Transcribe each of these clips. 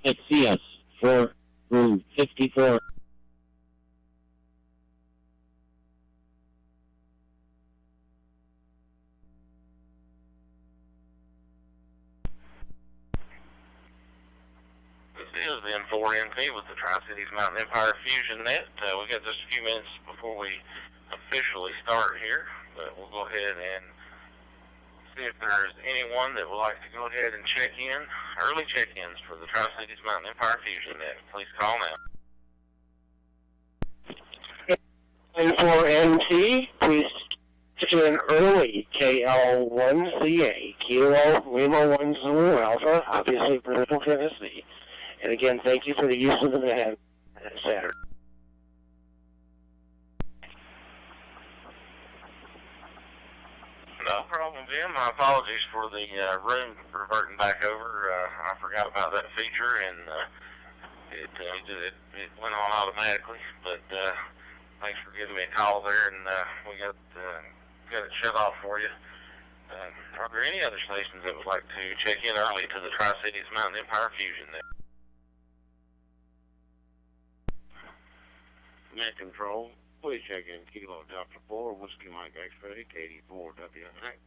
FCS4 RM 54. This is the N4NP with the Tri-Cities Mountain Empire Fusion Net. We got just a few minutes before we officially start here, but we'll go ahead and see if there's anyone that would like to go ahead and check in. Early check-ins for the Tri-Cities Mountain Empire Fusion Net. Please call now. N4NT, please check in early. KL1CA, Kilo Lima 10 Alpha, obviously for Middle Tennessee. And again, thank you for the use of the net Saturday. No problem, Jim. My apologies for the room reverting back over. I forgot about that feature, and it went on automatically. But thanks for giving me a call there, and we got it shut off for you. Are there any other stations that would like to check in early to the Tri-Cities Mountain Empire Fusion Net? Net Control, please check in Kilo Delta 4, Whiskey Mike X-Ray, KD4 WMX.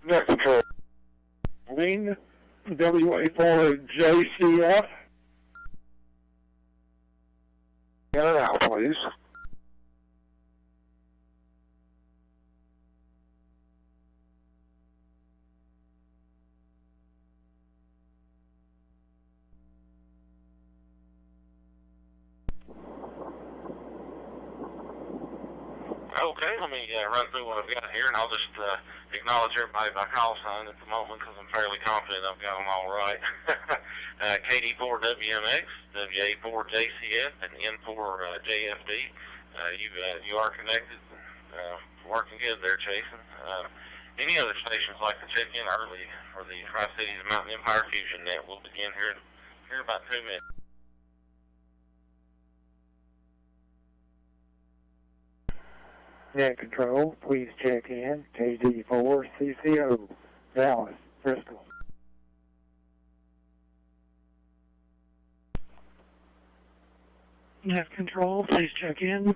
Net Control, Wing, WA4 JCF. Get it out, please. Okay, let me run through what I've got here, and I'll just acknowledge everybody by call sign at the moment because I'm fairly confident I've got them all right. KD4 WMX, WA4 JCF, and N4 JFD. You are connected, working good there, Jason. Any other stations like to check in early for the Tri-Cities Mountain Empire Fusion Net? We'll begin here in about 2 minutes. Net Control, please check in KD4 CCO, Dallas, Bristol. Net Control, please check in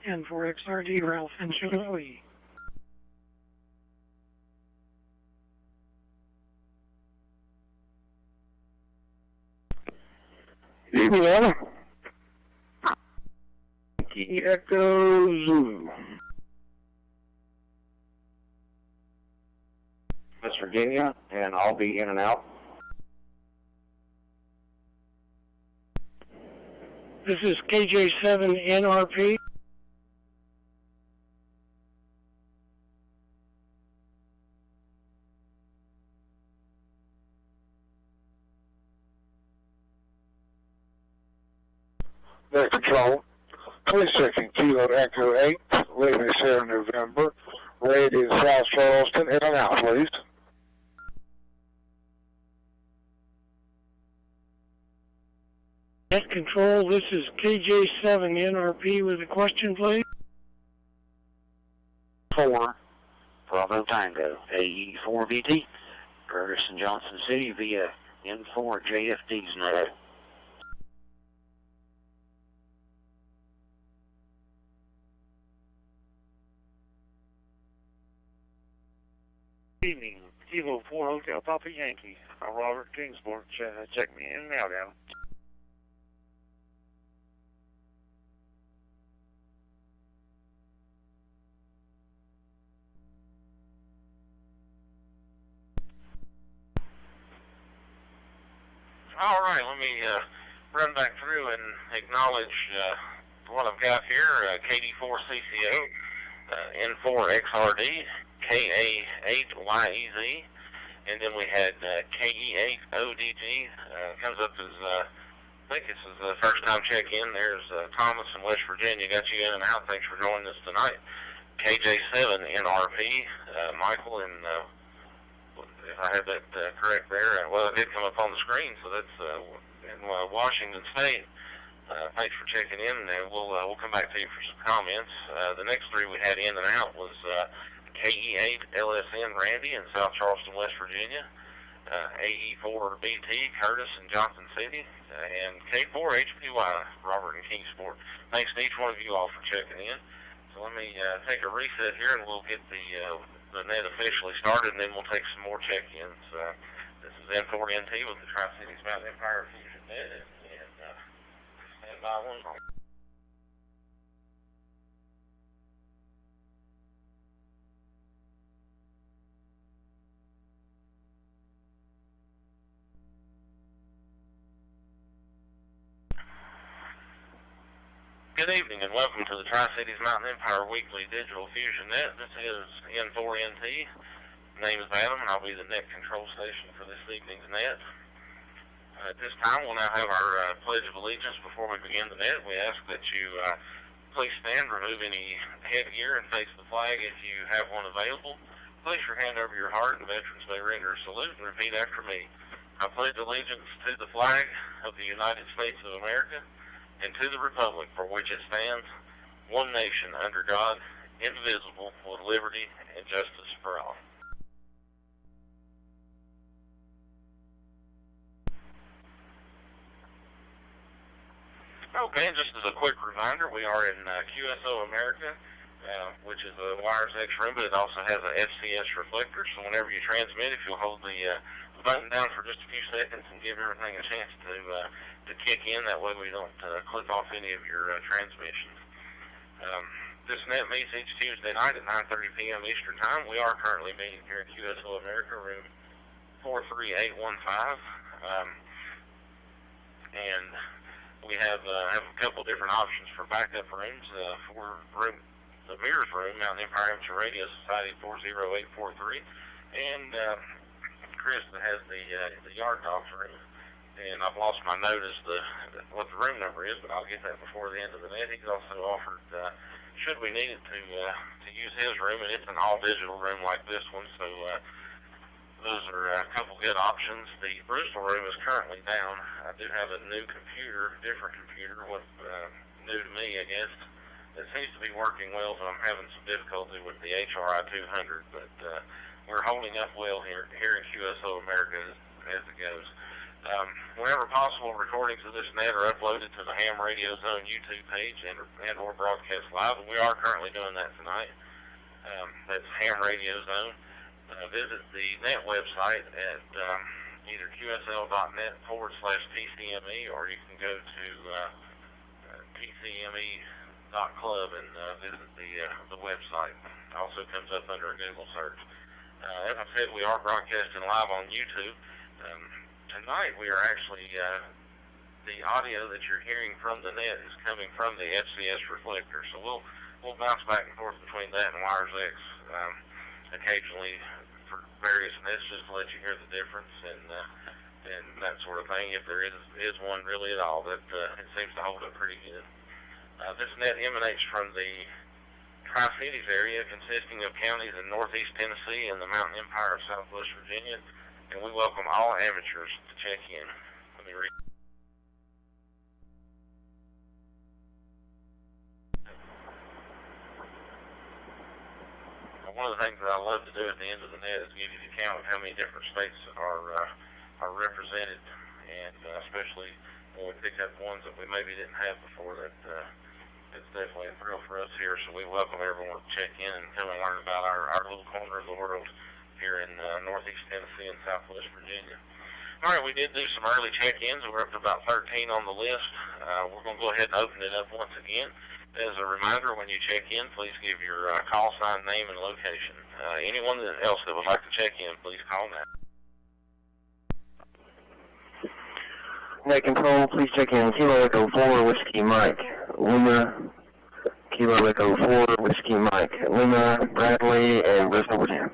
N4XRD, Ralph and Chloe. Email Echo Zulu. West Virginia, and I'll be in and out. This is KJ7 NRP. Net Control, please check in Kilo Echo 8, Lima Sierra November, radio South Charleston, in and out, please. Net Control, this is KJ7 NRP with a question, please. 4, Bravo Tango, AE4VT, Ferguson Johnson City via N4 JFD's net. Evening, Kilo 4 Hotel Papa Yankee. Robert Kingsport, check me in now, down. All right, let me run back through and acknowledge what I've got here. KD4 CCO, N4 XRD, KA8YEZ, and then we had KE8 ODG. Comes up as, I think this is the first time check-in. There's Thomas in West Virginia. Got you in and out. Thanks for joining us tonight. KJ7 NRP, Michael in, if I have that correct there, well, it did come up on the screen, so that's in Washington State. Thanks for checking in, and we'll come back to you for some comments. The next three we had in and out was KE8 LSN Randy in South Charleston, West Virginia, AE4 BT Curtis in Johnson City, and K4 HPY Robert in Kingsport. Thanks to each one of you all for checking in. So let me take a reset here, and we'll get the net officially started, and then we'll take some more check-ins. This is N4NT with the Tri-Cities Mountain Empire Fusion Net, and stand by one moment. Good evening and welcome to the Tri-Cities Mountain Empire Weekly Digital Fusion Net. This is N4NT. My name is Adam and I'll be the net control station for this evening's net. At this time we'll now have our Pledge of Allegiance. Before we begin the net, we ask that you please stand, remove any headgear and face the flag if you have one available. Place your hand over your heart and veterans may render a salute and repeat after me. I pledge allegiance to the flag of the United States of America and to the republic for which it stands, one nation under God, indivisible, with liberty and justice for all. Okay, and just as a quick reminder, we are in QSO America, which is a wires X room, but it also has a FCS reflector, so whenever you transmit, if you'll hold the button down for just a few seconds and give everything a chance to kick in, that way we don't clip off any of your transmissions. This net meets each Tuesday night at 9:30 p.m. Eastern Time. We are currently meeting here in QSO America, room 43815, and we have a couple different options for backup rooms. For the Mirrors room, Mountain Empire Amateur Radio Society 40843, and Chris that has the Yard Dogs room. And I've lost my notice what the room number is, but I'll get that before the end of the net. He's also offered, should we need it, to use his room, and it's an all-digital room like this one, so those are a couple good options. The Bristol room is currently down. I do have a new computer, different computer, new to me, I guess. It seems to be working well, but I'm having some difficulty with the HRI 200, but we're holding up well here in QSO America as it goes. Whenever possible, recordings of this net are uploaded to the Ham Radio Zone YouTube page and or broadcast live, and we are currently doing that tonight. That's Ham Radio Zone. Visit the net website at either qsl.net/PCME, or you can go to PCME.club and visit the website. It also comes up under a Google search. As I said, we are broadcasting live on YouTube. Tonight we are actually, the audio that you're hearing from the net is coming from the FCS reflector, so we'll bounce back and forth between that and Wires X occasionally for various nets, just to let you hear the difference and that sort of thing, if there is one really at all. That it seems to hold up pretty good. This net emanates from the Tri-Cities area, consisting of counties in northeast Tennessee and the Mountain Empire of Southwest Virginia, and we welcome all amateurs to check in. Let me read. One of the things that I love to do at the end of the net is give you the count of how many different states are represented, and especially when we pick up ones that we maybe didn't have before. It's definitely a thrill for us here, so we welcome everyone to check in and come and learn about our little corner of the world here in northeast Tennessee and southwest Virginia. All right, we did do some early check-ins. We're up to about 13 on the list. We're going to go ahead and open it up once again. As a reminder, when you check in, please give your call sign, name, and location. Anyone else that would like to check in, please call now. Net control, please check in. Kilo Echo 4, Whiskey Mike. Lima, Kilo Echo 4, Whiskey Mike. Lima, Bradley, and Bristol, Virginia.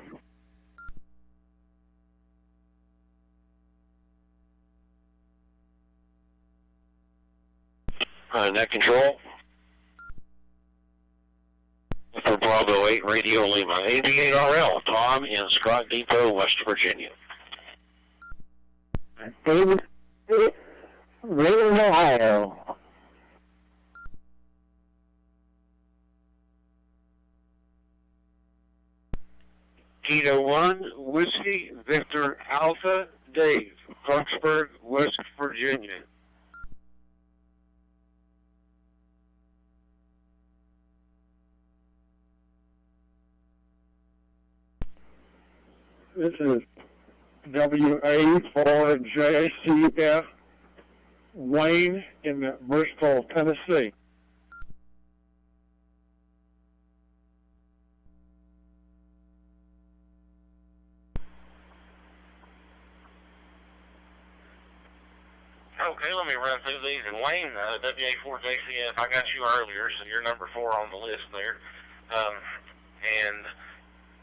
Net control. For Bravo 8 Radio Lima, 88RL, Tom in Scott Depot, West Virginia. David, Raymond, Ohio. Kilo 1, Whiskey, Victor Alpha, Dave, Clarksburg, West Virginia. This is WA4JCF, Wayne in Bristol, Tennessee. Okay, let me run through these. And Wayne, WA4JCF, I got you earlier, so you're number 4 on the list there. And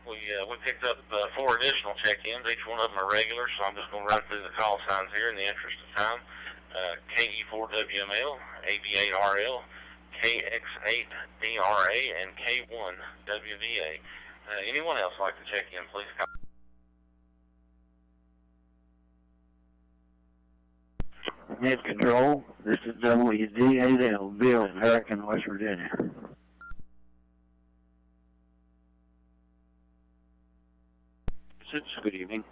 we picked up 4 additional check-ins. Each one of them are regular, so I'm just going to run through the call signs here in the interest of time. KE4WML, AB8RL, KX8DRA, and K1WVA. Anyone else like to check in, please call. Net Control, this is WD8L, Bill in Hurricane, West Virginia. Good evening.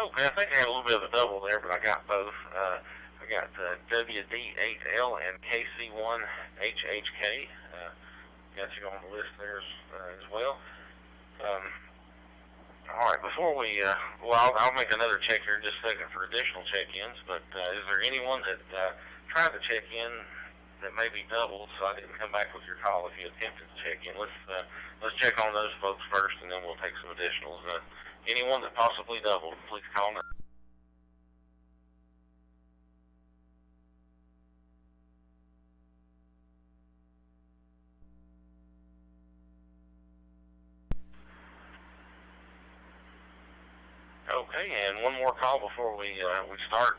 Okay, I think I had a little bit of a double there, but I got both. I got WD8L and KC1HHK. Got you on the list there as well. All right, before we, I'll make another check here in just a second for additional check-ins, but is there anyone that tried to check in that may be doubled, so I didn't come back with your call if you attempted to check in? Let's check on those folks first, and then we'll take some additionals. Anyone that possibly doubled, please call now. Okay, and one more call before we start.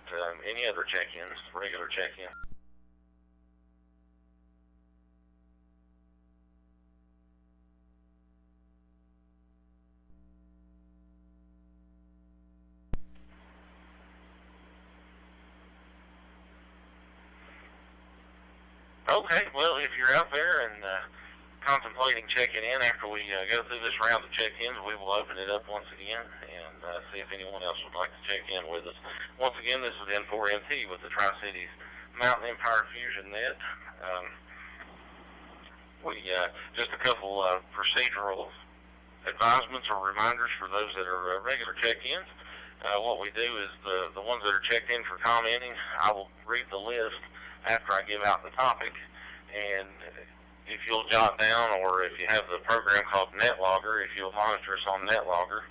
Any other check-ins, regular check-ins? Okay, well, if you're out there and contemplating checking in after we go through this round of check-ins, we will open it up once again and see if anyone else would like to check in with us. Once again, this is N4MT with the Tri-Cities Mountain Empire Fusion Net. Just a couple procedural advisements or reminders for those that are regular check-ins. What we do is the ones that are checked in for commenting, I will read the list after I give out the topic, and if you'll jot down, or if you have the program called NetLogger, if you'll monitor us on NetLogger,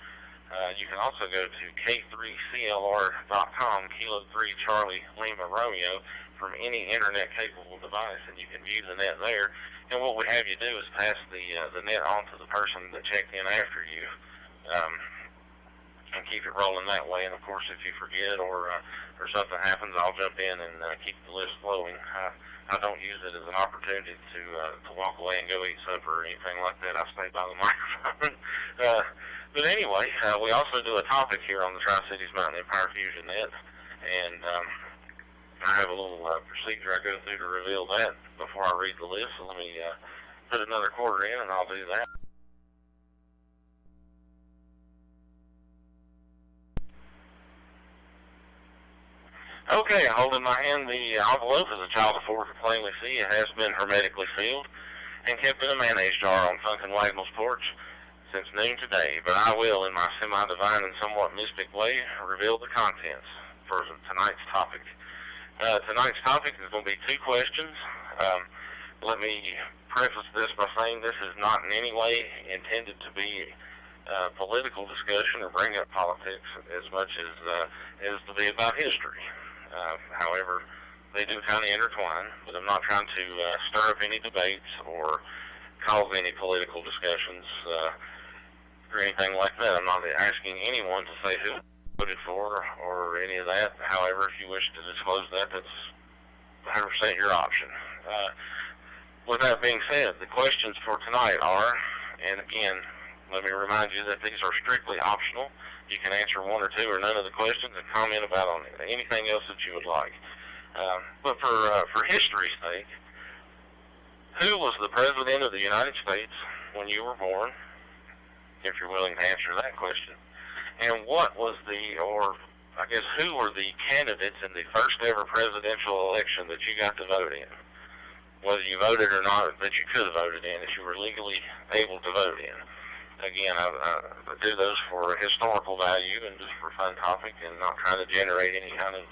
you can also go to k3clr.com, Kilo 3 Charlie Lima Romeo, from any internet-capable device, and you can view the net there. And what we have you do is pass the net on to the person that checked in after you, and keep it rolling that way. And of course, if you forget or something happens, I'll jump in and keep the list flowing. I don't use it as an opportunity to walk away and go eat supper or anything like that. I stay by the microphone. But anyway, we also do a topic here on the Tri-Cities Mountain Empire Fusion Net, and I have a little procedure I go through to reveal that before I read the list. So let me put another quarter in, and I'll do that. Okay, I hold in my hand the envelope as a child of 4 can plainly see. It has been hermetically sealed and kept in a mayonnaise jar on Funk and Wagnall's porch since noon today. But I will, in my semi-divine and somewhat mystic way, reveal the contents for tonight's topic. Tonight's topic is going to be 2 questions. Let me preface this by saying this is not in any way intended to be a political discussion or bring up politics as much as to be about history. However, they do kind of intertwine, but I'm not trying to stir up any debates or cause any political discussions or anything like that. I'm not asking anyone to say who voted for or any of that. However, if you wish to disclose that, that's 100% your option. With that being said, the questions for tonight are, and again, Let me remind you that these are strictly optional. You can answer one or two or none of the questions and comment about on anything else that you would like. But for history's sake, who was the President of the United States when you were born, if you're willing to answer that question? And what was who were the candidates in the first ever presidential election that you got to vote in? Whether you voted or not, that you could have voted in, if you were legally able to vote in. Again, I do those for historical value and just for fun topic, and not trying to generate any kind of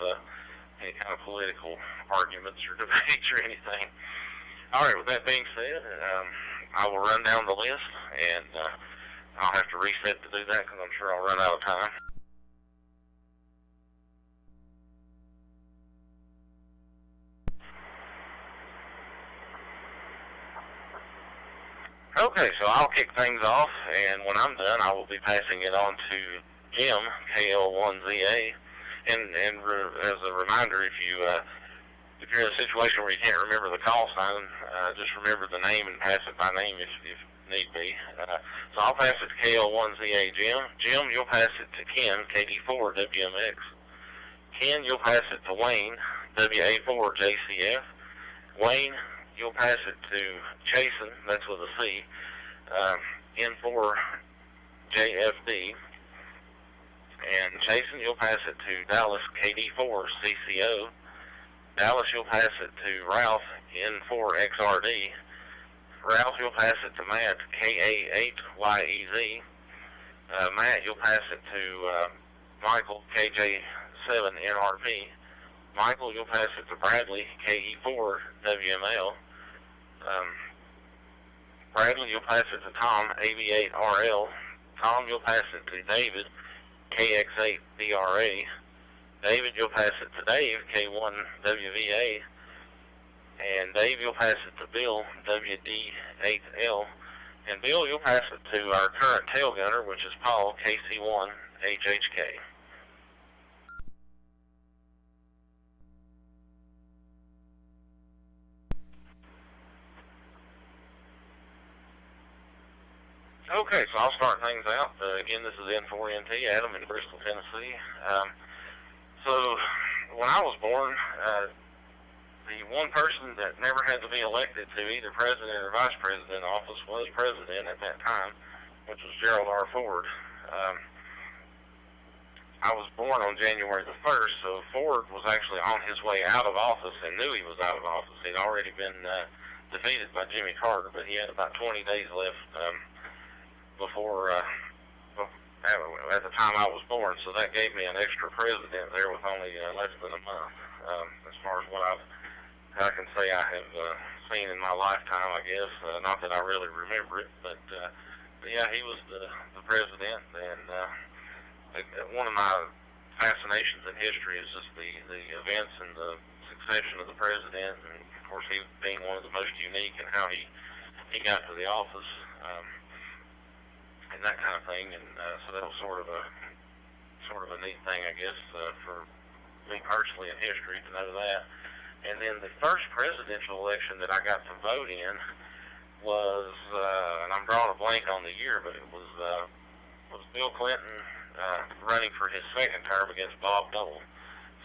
political arguments or debates or anything. All right, with that being said, I will run down the list, and I'll have to reset to do that because I'm sure I'll run out of time. Okay, so I'll kick things off, and when I'm done, I will be passing it on to Jim, KL1ZA. And as a reminder, if you're in a situation where you can't remember the call sign, just remember the name and pass it by name if need be. So I'll pass it to KL1ZA, Jim. Jim, you'll pass it to Ken, KD4 WMX. Ken, you'll pass it to Wayne, WA4 JCF. Wayne, you'll pass it to Chasen, that's with a C, N4 JFD. And Chasen, you'll pass it to Dallas, KD4 CCO. Dallas, you'll pass it to Ralph, N4 XRD. Ralph, you'll pass it to Matt, KA8YEZ. Matt, you'll pass it to Michael, KJ7 NRP. Michael, you'll pass it to Bradley, KE4 WML. Bradley, you'll pass it to Tom, AB8RL. Tom, you'll pass it to David, KX8DRA. David, you'll pass it to Dave, K1WVA. And Dave, you'll pass it to Bill, WD8L. And Bill, you'll pass it to our current tail gunner, which is Paul, KC1HHK. Okay, so I'll start things out. Again, this is N4NT, Adam in Bristol, Tennessee. So when I was born, the one person that never had to be elected to either president or vice president office was president at that time, which was Gerald R. Ford. I was born on January the 1st, so Ford was actually on his way out of office and knew he was out of office. He'd already been defeated by Jimmy Carter, but he had about 20 days left before at the time I was born, so that gave me an extra president there with only less than a month. As far as what I can say I have seen in my lifetime, I guess. Not that I really remember it, but yeah, he was the president, and one of my fascinations in history is just the events and the succession of the president, and of course he being one of the most unique in how he got to the office. And that kind of thing, and so that was sort of a neat thing, I guess, for me personally in history to know that. And then the first presidential election that I got to vote in was, and I'm drawing a blank on the year, but it was Bill Clinton running for his second term against Bob Dole.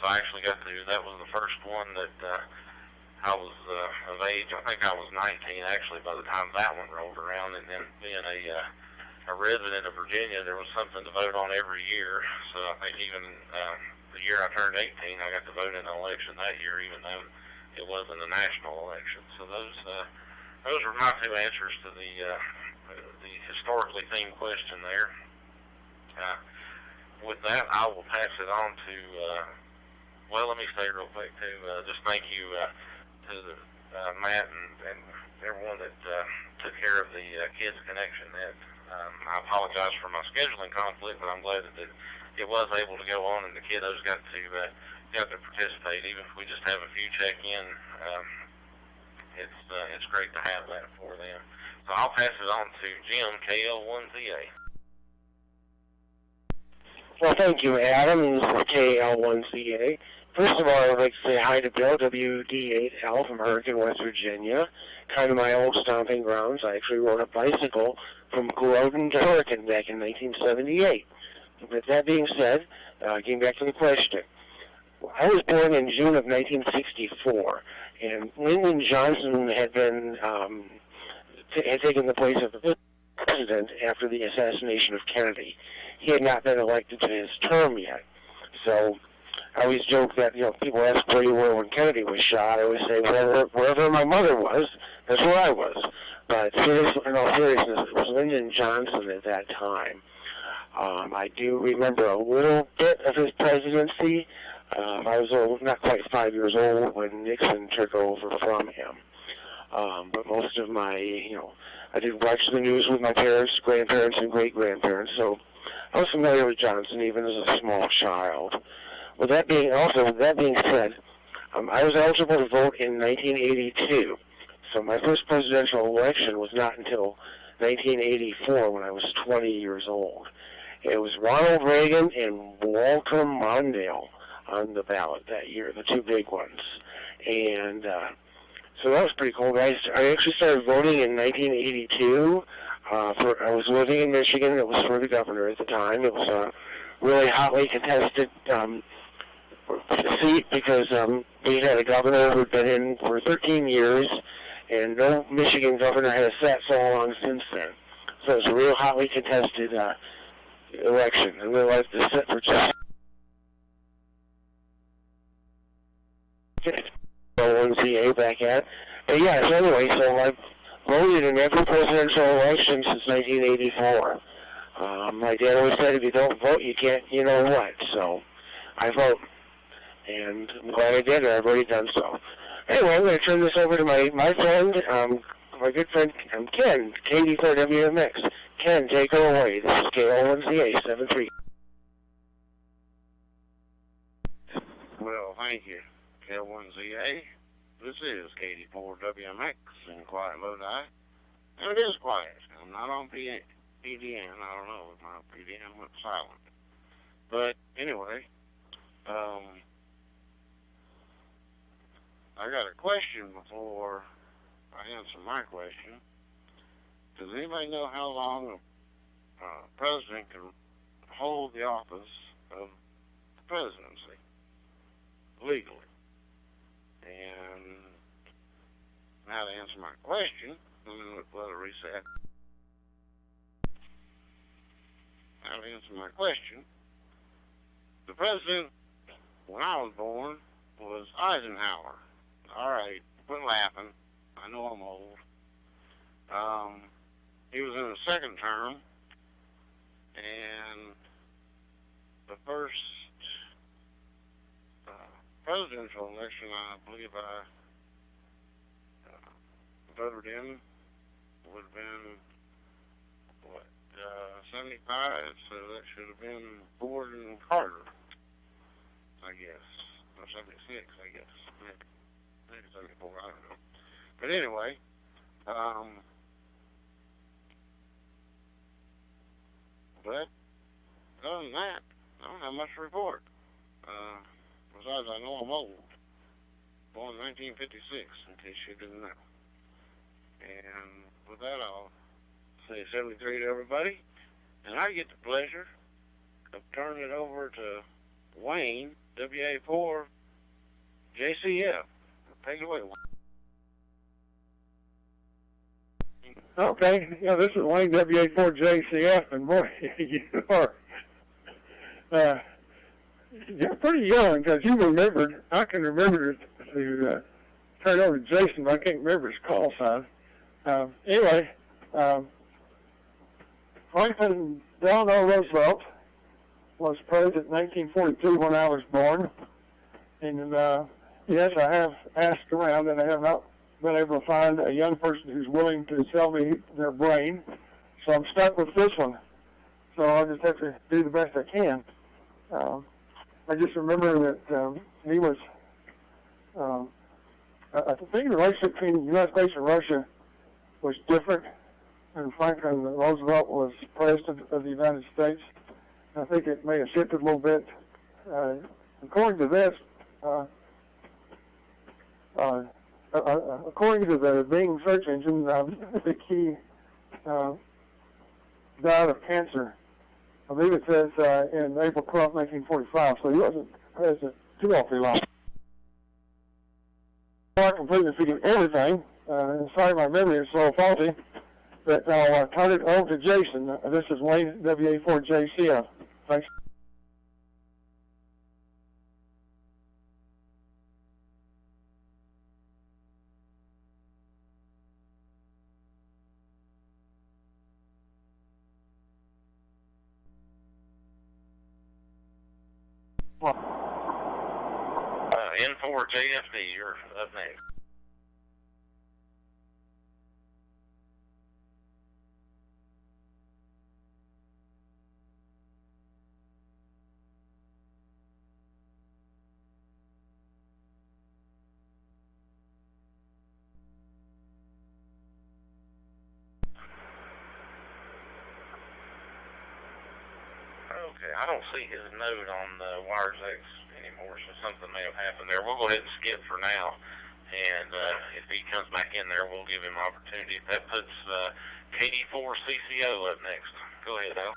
So I actually got to, that was the first one that I was of age. I think I was 19 actually by the time that one rolled around, and then being a resident of Virginia, there was something to vote on every year. So I think even the year I turned 18, I got to vote in an election that year, even though it wasn't a national election. So those were my two answers to the historically themed question there. With that, I will pass it on to, well, let me say real quick too, just thank you to Matt and everyone that took care of the Kids Connection Net. I apologize for my scheduling conflict, but I'm glad that it was able to go on and the kiddos got to participate. Even if we just have a few check-in, it's great to have that for them. So I'll pass it on to Jim, KL1ZA. Well, thank you, Adam. This is KL1ZA. First of all, I'd like to say hi to Bill, WD8L from Hurricane, West Virginia. Kind of my old stomping grounds. I actually rode a bicycle from Groton to Oregon back in 1978. With that being said, getting back to the question, I was born in June of 1964, and Lyndon Johnson had been had taken the place of the president after the assassination of Kennedy. He had not been elected to his term yet, so I always joke that, people ask where you were when Kennedy was shot. I always say wherever my mother was, that's where I was. But in all seriousness, it was Lyndon Johnson at that time. I do remember a little bit of his presidency. I was not quite 5 years old when Nixon took over from him. But most of my, I did watch the news with my parents, grandparents, and great-grandparents, so I was familiar with Johnson even as a small child. With that being said, I was eligible to vote in 1982. So my first presidential election was not until 1984 when I was 20 years old. It was Ronald Reagan and Walter Mondale on the ballot that year, the two big ones. And so that was pretty cool. I actually started voting in 1982. I was living in Michigan. It was for the governor at the time. It was a really hotly contested seat because we had a governor who'd been in for 13 years, and no Michigan governor has sat so long since then. So it was a real hotly contested election, and we like to sit for just CA back at. But yeah, so anyway, so I've voted in every presidential election since 1984. My dad always said, if you don't vote, you can't, what. So I vote, and I'm glad I did, and I've already done so. Anyway, I'm going to turn this over to my friend, my good friend Ken, KD4 WMX. Ken, take her away. This is KO1CA73. Well, thank you, KO1CA. This is KD4 WMX in quiet Lodi. And it is quiet. I'm not on PDN. I don't know if my PDN went silent. But anyway, I got a question before I answer my question. Does anybody know how long a president can hold the office of the presidency legally? And now to answer my question, let me let it reset. Now to answer my question, the president, when I was born, was Eisenhower. All right, quit laughing. I know I'm old. He was in his second term, and the first presidential election I believe I voted in would have been, 75, so that should have been Ford and Carter, I guess. Or 76, I guess. Maybe 74, I don't know. But anyway, but other than that, I don't have much to report. Besides, I know I'm old. Born in 1956, in case you didn't know. And with that, I'll say 73 to everybody. And I get the pleasure of turning it over to Wayne, WA4 JCF. Take it away, Wayne. Okay, yeah, this is Wayne, WA4 JCF, and boy, you're pretty young because you remembered. I can remember to turn over to Jason, but I can't remember his call sign. Anyway, Franklin Delano Roosevelt was president in 1942 when I was born. And yes, I have asked around, and I have not been able to find a young person who's willing to sell me their brain. So I'm stuck with this one. So I'll just have to do the best I can. I just remember that he was, I think the relationship between the United States and Russia was different, and Franklin Roosevelt was president of the United States. I think it may have shifted a little bit. According to this, according to the Bing search engine, the key died of cancer. I believe it says in April 12, 1945, so he wasn't president too awfully long. I completely forget everything. Sorry, my memory is so faulty. But I'll turn it over to Jason. This is Wayne, WA4JCF. Thanks. N4JFD, you're up next. Okay, I don't see his note on the wires X anymore, so something may have happened there. We'll go ahead and skip for now, and if he comes back in there, we'll give him opportunity. That puts KD4CCO up next. Go ahead, Al.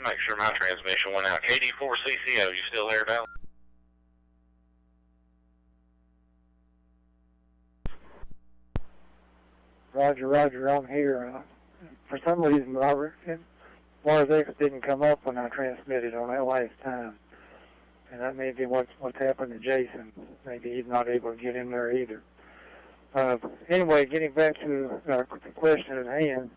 Make sure my transmission went out. KD4CCO, you still there, Val? Roger, I'm here. For some reason, Robert, wires X didn't come up when I transmitted on that last time. And that may be what's happened to Jason. Maybe he's not able to get in there either. Anyway, getting back to the question at hand,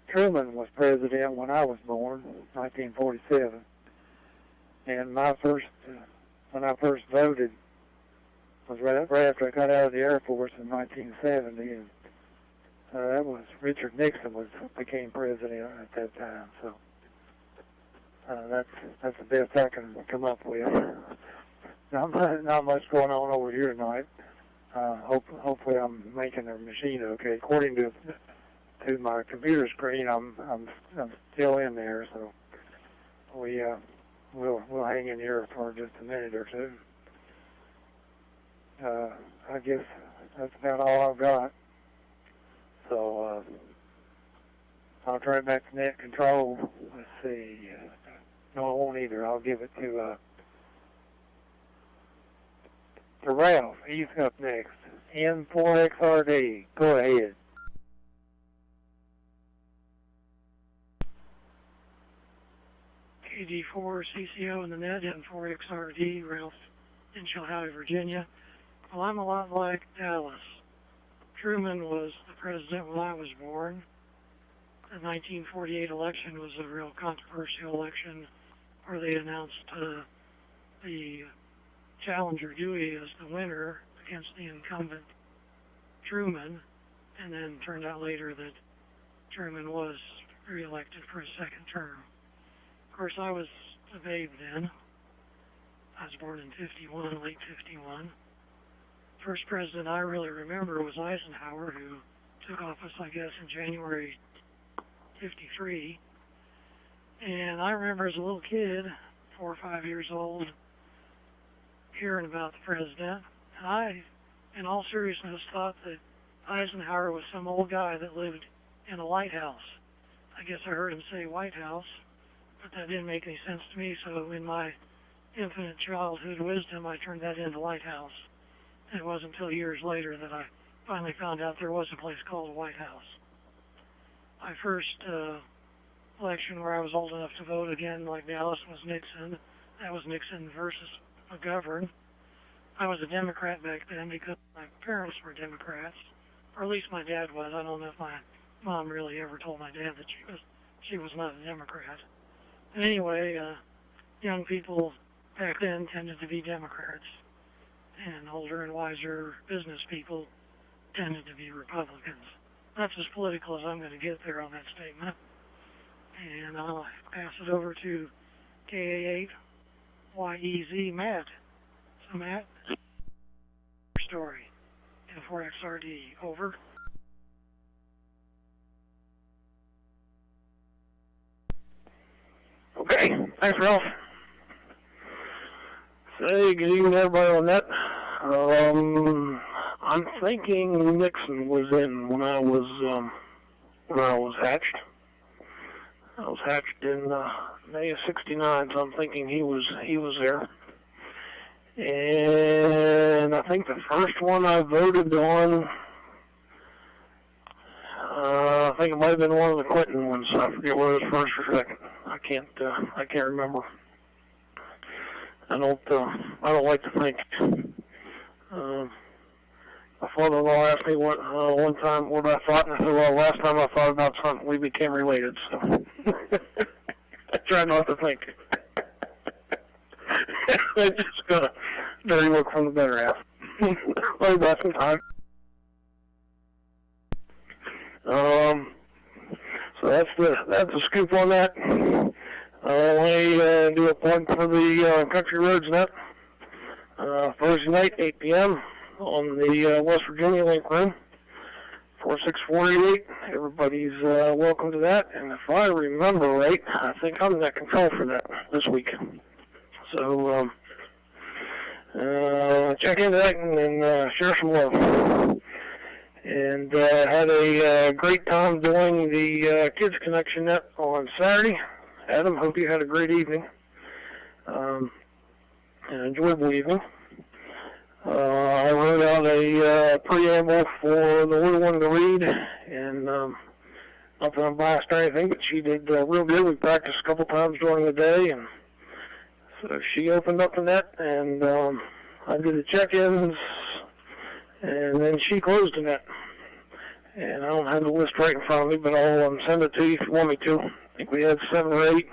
Truman was president when I was born, 1947, and when I first voted was right after I got out of the Air Force in 1970, and that was Richard Nixon became president at that time. So that's the best I can come up with. Not much going on over here tonight. Hopefully I'm making the machine okay. According to my computer screen, I'm still in there, so we'll hang in here for just a minute or two. I guess that's about all I've got. So I'll try back to net control. Let's see. No, I won't either. I'll give it to Ralph. He's up next. N4XRD. Go ahead. KD4CCO in the net, N4XRD, Ralph in Chilhowie, Virginia. Well, I'm a lot like Dallas. Truman was the president when I was born. The 1948 election was a real controversial election where they announced the challenger Dewey as the winner against the incumbent Truman, and then turned out later that Truman was re-elected for a second term. Of course, I was a babe then. I was born in 51, late 51. First president I really remember was Eisenhower, who took office, I guess, in January 53. And I remember as a little kid, 4 or 5 years old, hearing about the president. And I, in all seriousness, thought that Eisenhower was some old guy that lived in a lighthouse. I guess I heard him say White House, but that didn't make any sense to me, so in my infinite childhood wisdom, I turned that into Lighthouse. It wasn't until years later that I finally found out there was a place called White House. My first election where I was old enough to vote again, like Dallas, was Nixon. That was Nixon versus McGovern. I was a Democrat back then because my parents were Democrats, or at least my dad was. I don't know if my mom really ever told my dad that she was not a Democrat. And anyway, young people back then tended to be Democrats, and older and wiser business people tended to be Republicans. That's as political as I'm going to get there on that statement. And I'll pass it over to KA8YEZ Matt. So Matt, story. F4XRD, over. Okay, thanks, Ralph. Say good evening, everybody on that. I'm thinking Nixon was in when I was hatched. I was hatched in May of '69, so I'm thinking he was there. And I think the first one I voted on, I think it might have been one of the Clinton ones. I forget whether it was first or second. I can't remember. I don't like to think. My father-in-law asked me one time what I thought, and I said, well, last time I thought about something, we became related, so I try not to think. I just got a dirty look from the better half. Well, that's some time. So that's the scoop on that. I want to do a plug for the Country Roads Net. Thursday night, 8 p.m. on the West Virginia link room, 46488. Everybody's welcome to that. And if I remember right, I think I'm net control for that this week. So check into that and share some love. And had a great time doing the Kids Connection Net on Saturday. Adam, hope you had a great evening. An enjoyable evening. I wrote out a preamble for the little one to read, and not that I'm biased or anything, but she did real good. We practiced a couple times during the day, and so she opened up the net, and I did the check-ins, and then she closed the net. And I don't have the list right in front of me, but I'll send it to you if you want me to. I think we had 7 or 8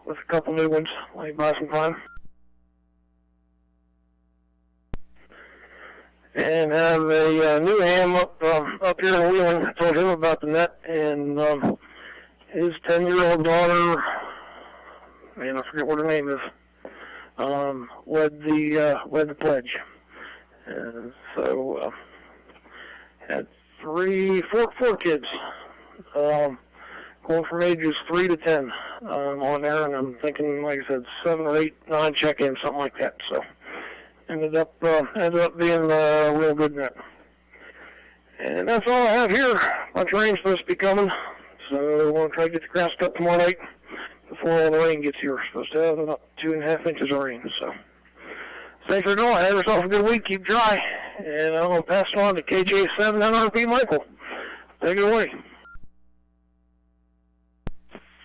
with a couple new ones. Let me buy some time. And have a new ham up here in Wheeling. I told him about the net, and his 10-year-old daughter, man, I forget what her name is, led the pledge. And so had 4 kids, going from ages 3 to 10 on there, and I'm thinking, like I said, 7 or 8, 9 check-ins, something like that. So ended up being a real good net. And that's all I have here. Bunch of rain's supposed to be coming, so we're going to try to get the grass cut tomorrow night before all the rain gets here. We're supposed to have about 2.5 inches of rain. So thanks for going. Have yourself a good week. Keep dry. And I'm going to pass it on to KJ7 NRP Michael. Take it away.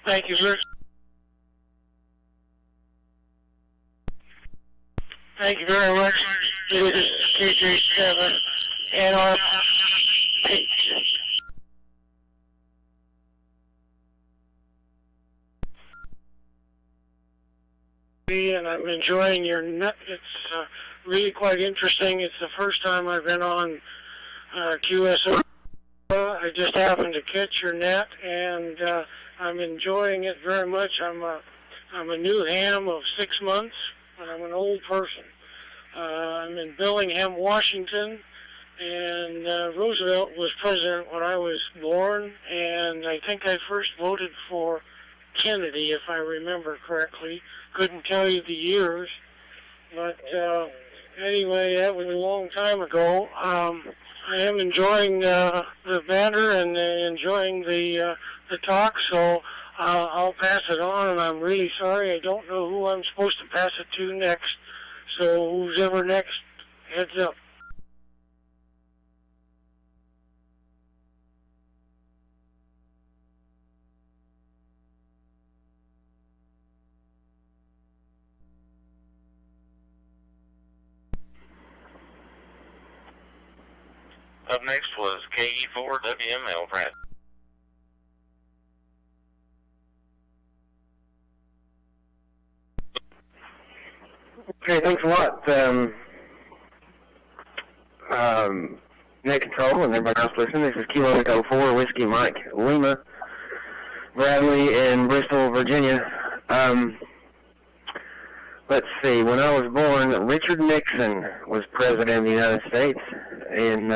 Thank you, sir. Thank you very much. This is KJ7 NRP. And I'm enjoying your net. It's really quite interesting. It's the first time I've been on QSO. I just happened to catch your net, and I'm enjoying it very much. I'm a new ham of 6 months, and I'm an old person. I'm in Bellingham, Washington, and Roosevelt was president when I was born, and I think I first voted for Kennedy, if I remember correctly. Couldn't tell you the years, but anyway, that was a long time ago. I am enjoying the banter and enjoying the talk, so I'll pass it on, and I'm really sorry I don't know who I'm supposed to pass it to next, so who's ever next, heads up. Up next was KE4 WML, Brad. Okay, thanks a lot. Net Control and everybody else listening. This is Kilo Echo 4, Whiskey Mike Lima, Bradley in Bristol, Virginia. Let's see. When I was born, Richard Nixon was president of the United States in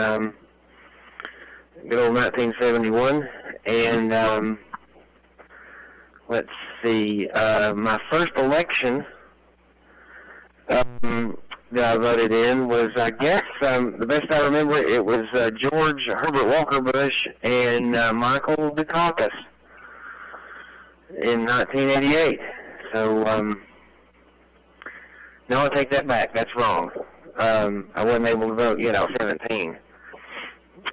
good old 1971. And let's see. My first election that I voted in was, I guess, the best I remember, it was George Herbert Walker Bush and Michael Dukakis in 1988. So, no, I take that back. That's wrong. I wasn't able to vote yet. I was 17.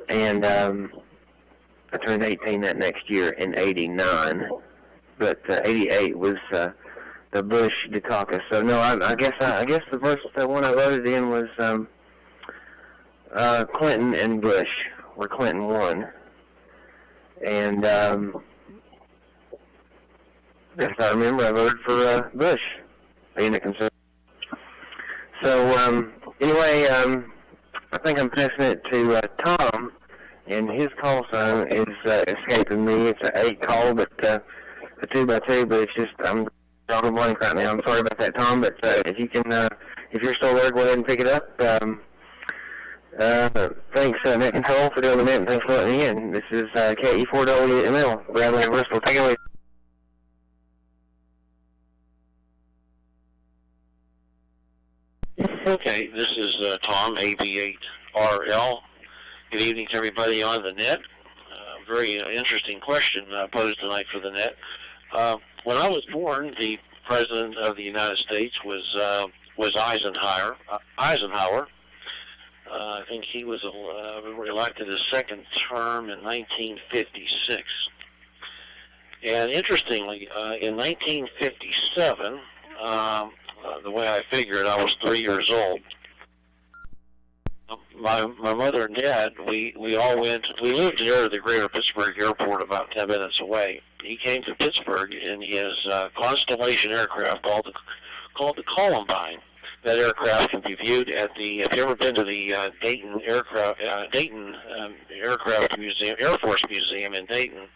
And I turned 18 that next year in 89. But 88 was the Bush Dukakis. So no, I guess the first one I voted in was Clinton and Bush, where Clinton won. And if I remember, I voted for Bush, being a conservative. So anyway, I think I'm passing it to Tom, and his call sign is escaping me. It's an 8 call, but a 2x2, but it's just I'm drawing a blank right now. I'm sorry about that, Tom, but if you can, if you're still there, go ahead and pick it up. Thanks, Net Control, for doing the net, and thanks for letting me in. This is KE4WML, Bradley and Bristol. Take it away. Okay, this is Tom, AB8RL. Good evening to everybody on the net. Very interesting question posed tonight for the net. When I was born, the President of the United States was Eisenhower. I think he was elected his second term in 1956. And interestingly, in 1957, the way I figured, I was 3 years old. My mother and dad, we lived near the greater Pittsburgh airport about 10 minutes away. He came to Pittsburgh in his Constellation aircraft called the Columbine. That aircraft can be viewed at the, if you've ever been to the Dayton Aircraft Museum, Air Force Museum in Dayton,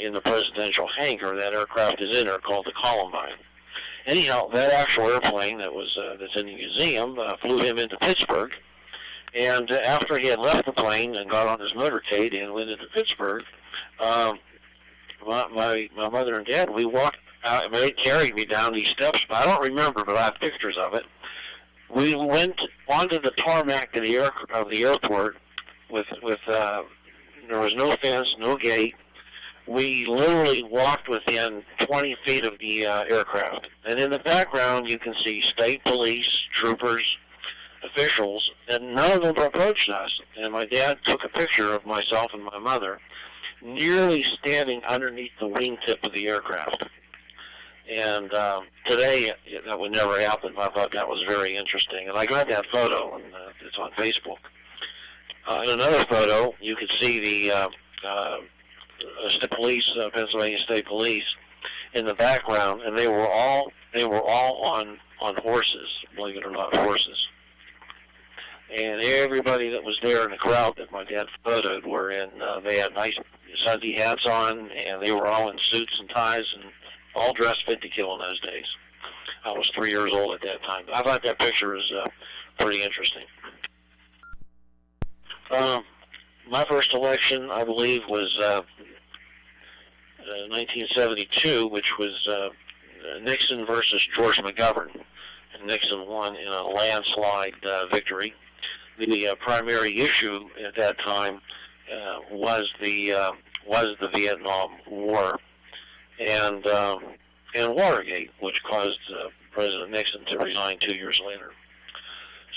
in the presidential hangar, that aircraft is in there called the Columbine. Anyhow, that actual airplane that's in the museum flew him into Pittsburgh. And after he had left the plane and got on his motorcade and went into Pittsburgh, my mother and dad, we walked out. They carried me down these steps. I don't remember, but I have pictures of it. We went onto the tarmac of the airport with there was no fence, no gate. We literally walked within 20 feet of the aircraft. And in the background, you can see state police, troopers, officials, and none of them approached us. And my dad took a picture of myself and my mother nearly standing underneath the wingtip of the aircraft. And today, that would never happen. I thought that was very interesting. And I got that photo, and it's on Facebook. In another photo, you could see the police, Pennsylvania State Police, in the background, and they were all on horses, believe it or not, horses. And everybody that was there in the crowd that my dad photoed were in, they had nice Sunday hats on, and they were all in suits and ties, and all dressed fit to kill in those days. I was 3 years old at that time. I thought that picture was pretty interesting. My first election, I believe, was 1972, which was Nixon versus George McGovern. And Nixon won in a landslide victory. The primary issue at that time was the Vietnam War and Watergate, which caused President Nixon to resign 2 years later.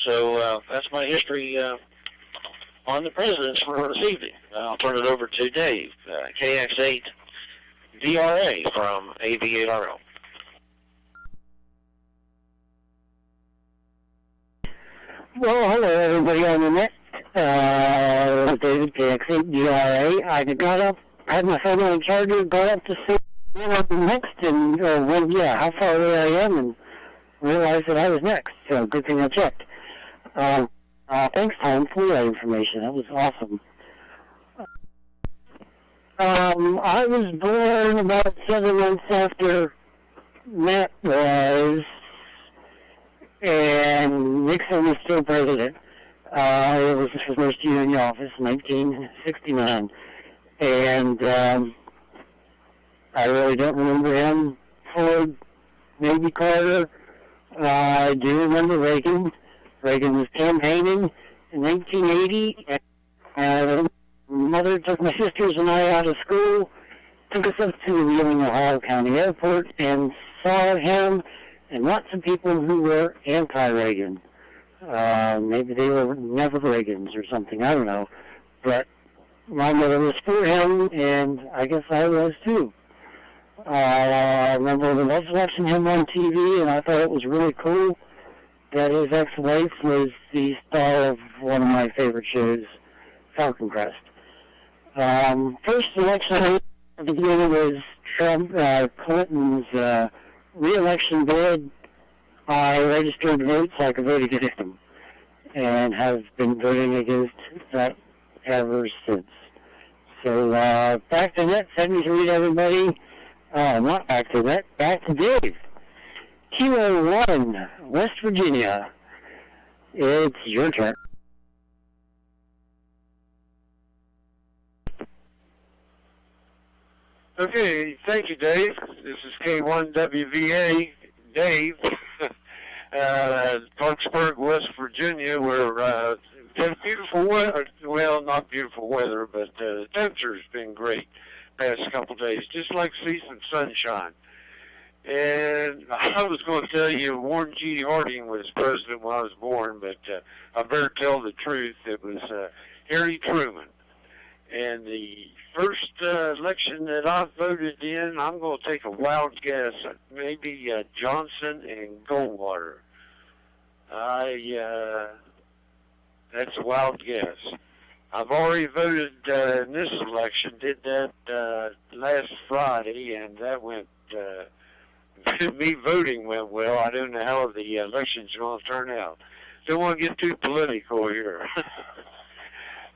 So that's my history on the presidents for this evening. I'll turn it over to Dave, KX8 DRA from AB8RL. Well, hello everybody on the net. David, KX8 DRA. I got up, had my phone on charger, got up to see what happened next, and how far away I am, and realized that I was next. So good thing I checked. Thanks, Tom, for that information. That was awesome. I was born about 7 months after Matt was, and Nixon was still president. It was his first year in the office, 1969. And I really don't remember him. Ford, maybe Carter. I do remember Reagan. Reagan was campaigning in 1980. And mother took my sisters and I out of school, took us up to the Wheeling, Ohio County Airport, and saw him and lots of people who were anti-Reagan. Maybe they were never Reagans or something, I don't know. But my mother was for him, and I guess I was too. I remember watching him on TV, and I thought it was really cool that his ex-wife was the star of one of my favorite shows, Falcon Crest. First election at the beginning was Clinton's re-election bid. I registered votes like I voted against him, and have been voting against that ever since. So, back to net 73 to everybody. Not back to net, back to Dave. QO1, West Virginia. It's your turn. Okay, thank you, Dave. This is K1WVA, Dave. Clarksburg, West Virginia, where got beautiful weather. Well, not beautiful weather, but the temperature's been great past couple days. Just like to see some sunshine. And I was going to tell you Warren G. Harding was president when I was born, but I better tell the truth. It was Harry Truman. And the first election that I voted in, I'm going to take a wild guess, maybe Johnson and Goldwater. That's a wild guess. I've already voted in this election, did that last Friday, and that went, me voting went well. I don't know how the election's going to turn out. Don't want to get too political here.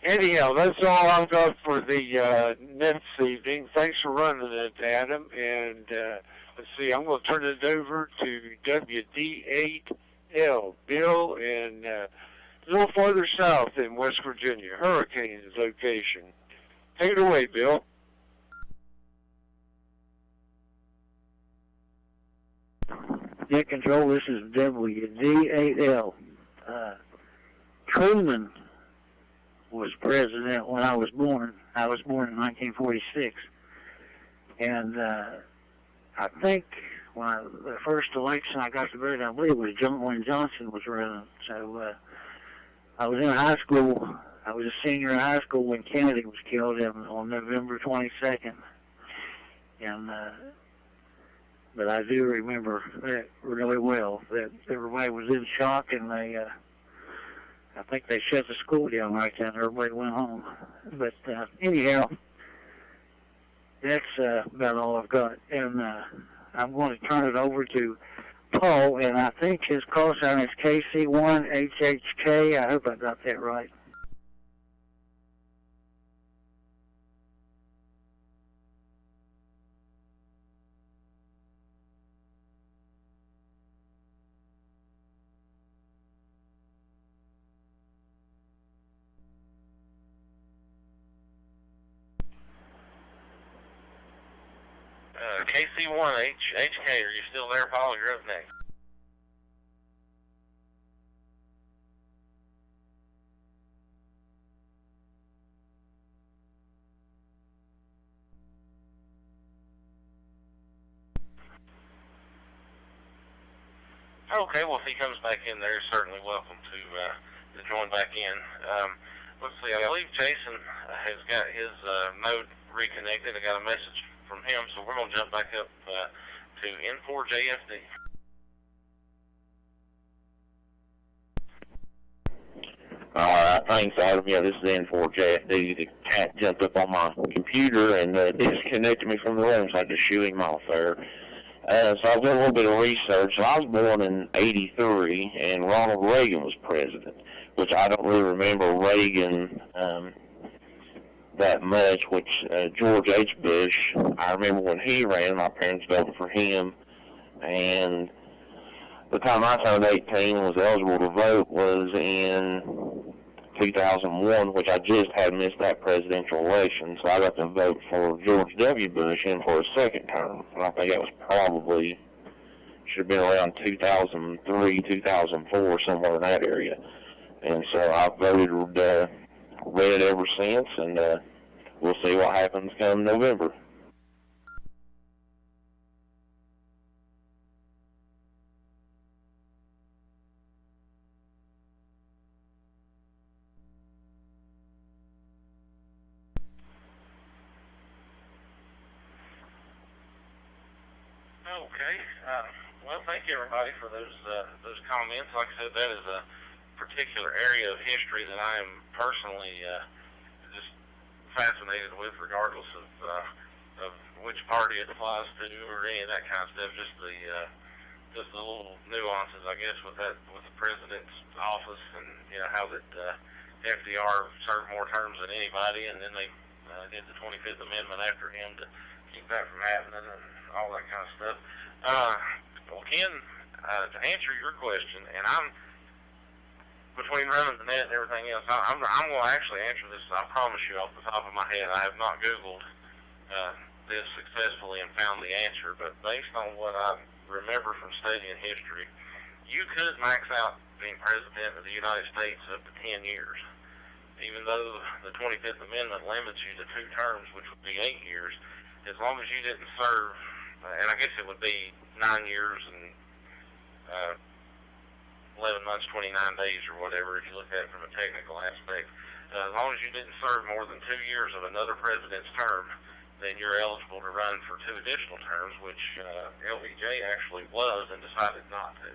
Anyhow, that's all I've got for the net this evening. Thanks for running it, Adam. And let's see, I'm going to turn it over to WD8L, Bill, and a little farther south in West Virginia, Hurricane location. Take it away, Bill. Net control, this is WD8L. Truman was president when I was born. I was born in 1946. And I think the first election I got to vote, I believe, was when Johnson was president. So I was in high school. I was a senior in high school when Kennedy was killed on November 22nd. And but I do remember that really well, that everybody was in shock, and I think they shut the school down right then. Everybody went home. But anyhow, that's about all I've got. And I'm going to turn it over to Paul, and I think his call sign is KC1HHK. I hope I got that right. KC1HHK, are you still there, Paul? You're up next. Okay, well, if he comes back in there, certainly welcome to join back in. Let's see, I believe Jason has got his node reconnected. I got a message from him, so we're going to jump back up to N4JFD. Alright, thanks, Adam. Yeah, this is N4JFD. The cat jumped up on my computer and disconnected me from the room, so I had to shoo him off there. So I've done a little bit of research. So I was born in '83, and Ronald Reagan was president, which I don't really remember Reagan that much, which George H. Bush, I remember when he ran, my parents voted for him, and the time I turned 18 and was eligible to vote was in 2001, which I just had missed that presidential election, so I got to vote for George W. Bush in for a second term, and I think that was probably, should have been around 2003, 2004, somewhere in that area. And so I've voted red ever since, and we'll see what happens come November. Okay. Well, thank you everybody for those comments. Like I said, that is a particular area of history that I am personally just fascinated with, regardless of which party it applies to or any of that kind of stuff. Just the little nuances, I guess, with the president's office, and how that FDR served more terms than anybody, and then they did the 25th Amendment after him to keep that from happening, and all that kind of stuff. Well, Ken, to answer your question, and I'm between running the net and everything else, I'm going to actually answer this. I promise you, off the top of my head, I have not Googled this successfully and found the answer, but based on what I remember from studying history, you could max out being president of the United States up to 10 years. Even though the 25th Amendment limits you to 2 terms, which would be 8 years, as long as you didn't serve, and I guess it would be 9 years and 11 months, 29 days or whatever, if you look at it from a technical aspect. As long as you didn't serve more than 2 years of another president's term, then you're eligible to run for 2 additional terms, which LBJ actually was and decided not to.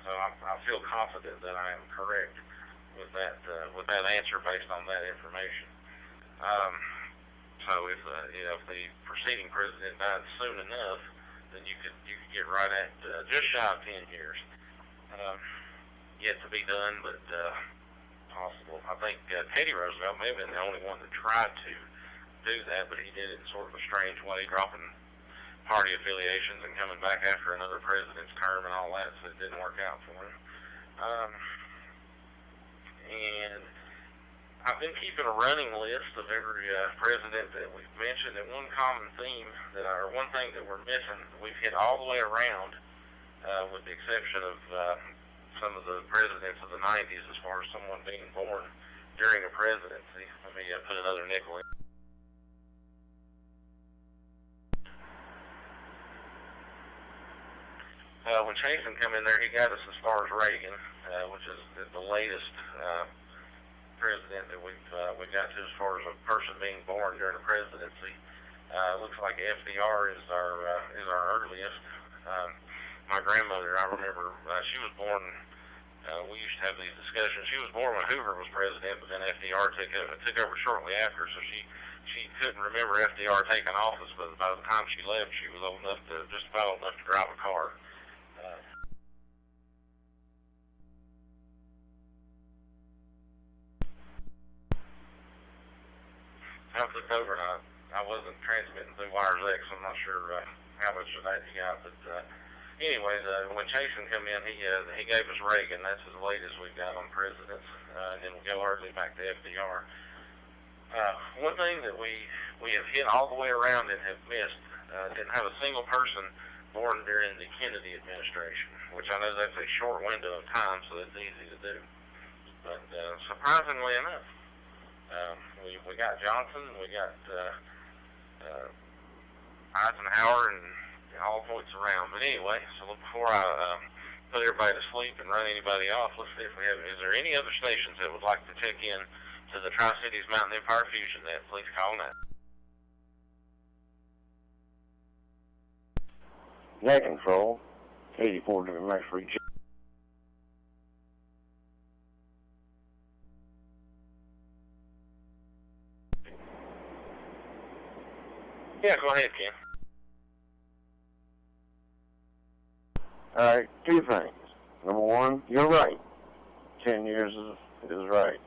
So I feel confident that I am correct with that answer based on that information. So if the preceding president died soon enough, then you could get right at just shy of 10 years. Yet to be done, but possible. I think Teddy Roosevelt may have been the only one that tried to do that, but he did it in sort of a strange way, dropping party affiliations and coming back after another president's term and all that, so it didn't work out for him. And I've been keeping a running list of every president that we've mentioned, and one common theme or one thing that we're missing, we've hit all the way around, with the exception of some of the presidents of the 90s as far as someone being born during a presidency. Let me put another nickel in. When Chasen come in there, he got us as far as Reagan, which is the latest president that we got to as far as a person being born during a presidency. Looks like FDR is our earliest. My grandmother, I remember, she was born. We used to have these discussions. She was born when Hoover was president, but then FDR took over shortly after. So she couldn't remember FDR taking office, but by the time she left, she was just about old enough to drive a car. I flipped over and I wasn't transmitting through Wires X. I'm not sure how much of that you got, but anyway, when Chasen come in, he gave us Reagan. That's as late as we've got on presidents, and then we go early back to FDR. One thing that we have hit all the way around and have missed, didn't have a single person born during the Kennedy administration, which I know that's a short window of time, so it's easy to do. But surprisingly enough, we got Johnson, we got Eisenhower, and all points around. But anyway, so before I put everybody to sleep and run anybody off, let's see if we have. Is there any other stations that would like to check in to the Tri-Cities Mountain Empire Fusion net? Please call now. Net control, 84 to the Mercury. Yeah, go ahead, Ken. All right, two things. Number one, you're right. 10 years is right.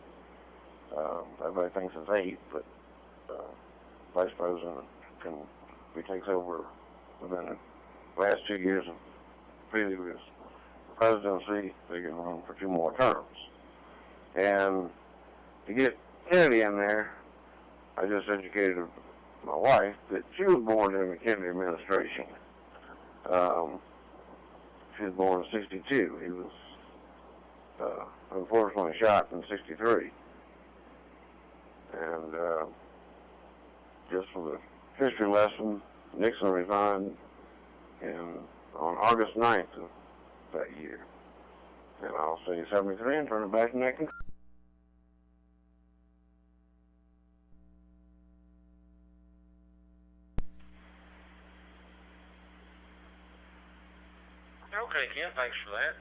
Everybody thinks it's 8, but Vice President if he takes over within the last 2 years of previous presidency, they can run for 2 more terms. And to get Kennedy in there, I just educated my wife that she was born in the Kennedy administration. She was born in 62. He was unfortunately shot in 63. And just for the history lesson, Nixon resigned on August 9th of that year. And I'll say 73 and turn it back to Nixon. Okay, Ken, thanks for that.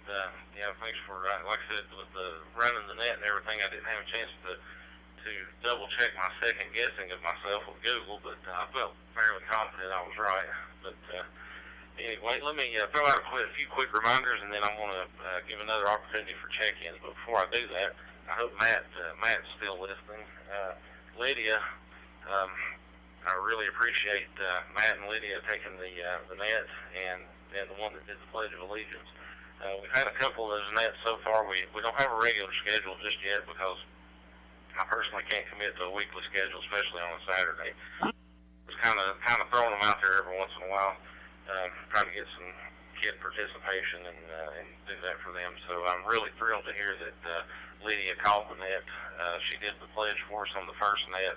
Yeah, thanks for, like I said, with the running the net and everything, I didn't have a chance to double-check my second guessing of myself with Google, but I felt fairly confident I was right. But anyway, let me throw out a few quick reminders, and then I'm going to give another opportunity for check-ins. But before I do that, I hope Matt's still listening. Lydia, I really appreciate Matt and Lydia taking the net and the one that did the Pledge of Allegiance. We've had a couple of those nets so far. We don't have a regular schedule just yet because I personally can't commit to a weekly schedule, especially on a Saturday. Just kind of throwing them out there every once in a while, trying to get some kid participation and do that for them. So I'm really thrilled to hear that Lydia called the net. She did the pledge for us on the first net,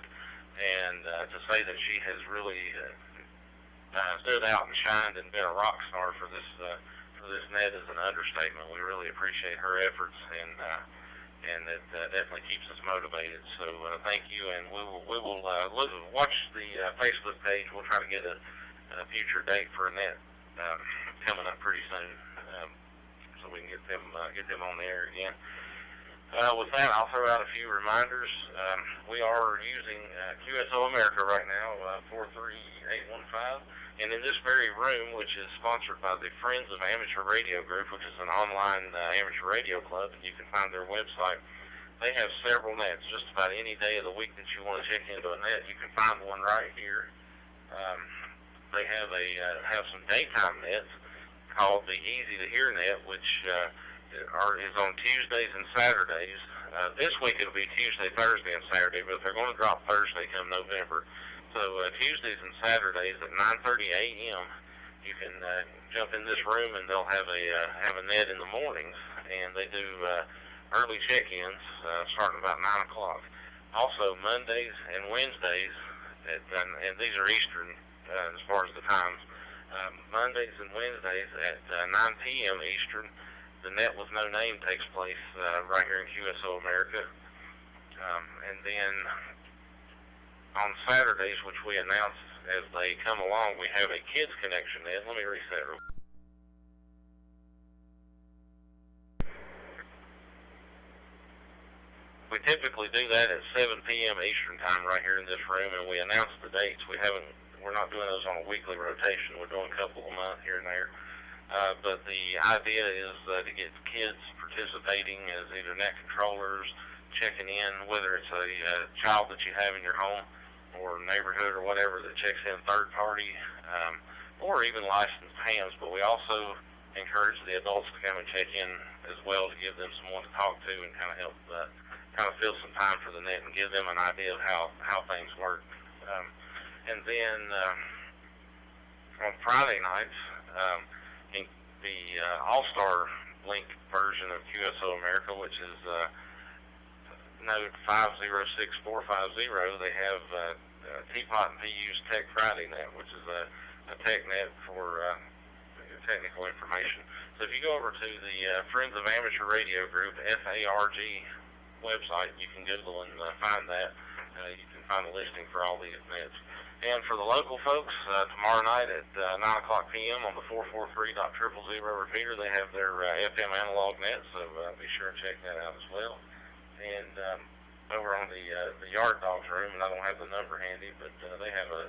and to say that she has really stood out and shined and been a rock star for this net is an understatement. We really appreciate her efforts, and that definitely keeps us motivated. So thank you, and we will watch the Facebook page. We'll try to get a future date for a net coming up pretty soon, so we can get them on the air again. With that, I'll throw out a few reminders. We are using QSO America right now, 43815. And in this very room, which is sponsored by the Friends of Amateur Radio Group, which is an online amateur radio club, and you can find their website, they have several nets. Just about any day of the week that you want to check into a net, you can find one right here. They have some daytime nets called the Easy to Hear net, which is on Tuesdays and Saturdays. This week it'll be Tuesday, Thursday, and Saturday, but they're going to drop Thursday come November. So Tuesdays and Saturdays at 9:30 a.m. you can jump in this room, and they'll have a net in the mornings, and they do early check-ins starting about 9 o'clock. Also Mondays and Wednesdays, and these are Eastern as far as the times. Mondays and Wednesdays at 9 p.m. Eastern, the net with no name takes place right here in QSO America, and then on Saturdays, which we announce as they come along, we have a Kids Connection net. Let me reset real quick. We typically do that at 7 p.m. Eastern time right here in this room, and we announce the dates. We're not doing those on a weekly rotation. We're doing a couple a month here and there. But the idea is to get kids participating as either net controllers, checking in, whether it's a child that you have in your home or neighborhood or whatever that checks in third party, or even licensed hams. But we also encourage the adults to come and check in as well to give them someone to talk to and kind of help fill some time for the net and give them an idea of how things work. And then on Friday nights, in the All-Star Link version of QSO America, which is node 506450, they have Teapot and PU's Tech Friday net, which is a tech net for technical information. So if you go over to the Friends of Amateur Radio Group, FARG website, you can Google and find that. You can find the listing for all these nets. And for the local folks, tomorrow night at 9 o'clock p.m. on the 443.000 repeater, they have their FM analog net, so be sure and check that out as well. And over on the Yard Dogs room, and I don't have the number handy, but they have a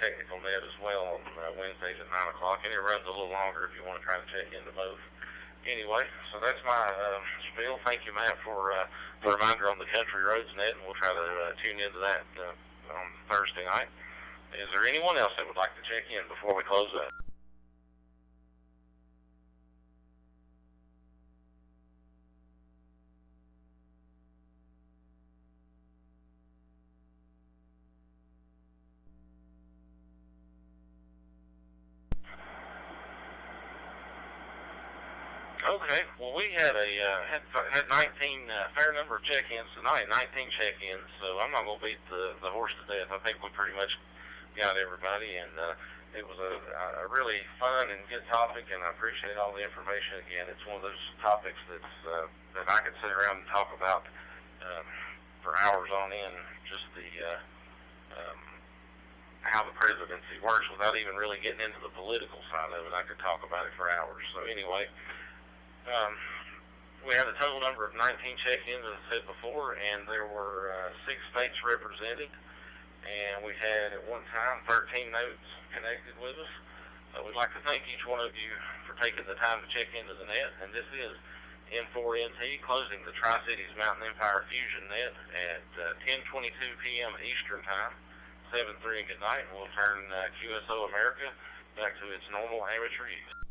technical net as well on Wednesdays at 9 o'clock, and it runs a little longer if you want to try to check into both. Anyway, so that's my spiel. Thank you, Matt, for the reminder on the Country Roads Net, and we'll try to tune into that on Thursday night. Is there anyone else that would like to check in before we close up? Okay, well, we had 19 fair number of check-ins tonight, 19 check-ins, so I'm not going to beat the horse to death. I think we pretty much got everybody, and it was a really fun and good topic, and I appreciate all the information. Again, it's one of those topics that I could sit around and talk about for hours on end, just how the presidency works without even really getting into the political side of it. I could talk about it for hours. So anyway, we had a total number of 19 check-ins, as I said before, and there were 6 states represented, and we had at one time 13 notes connected with us. We'd like to thank each one of you for taking the time to check into the net, and this is N4NT closing the Tri-Cities Mountain Empire Fusion net at 10:22 p.m. Eastern Time, 7:03 and good night, and we'll turn QSO America back to its normal amateur use.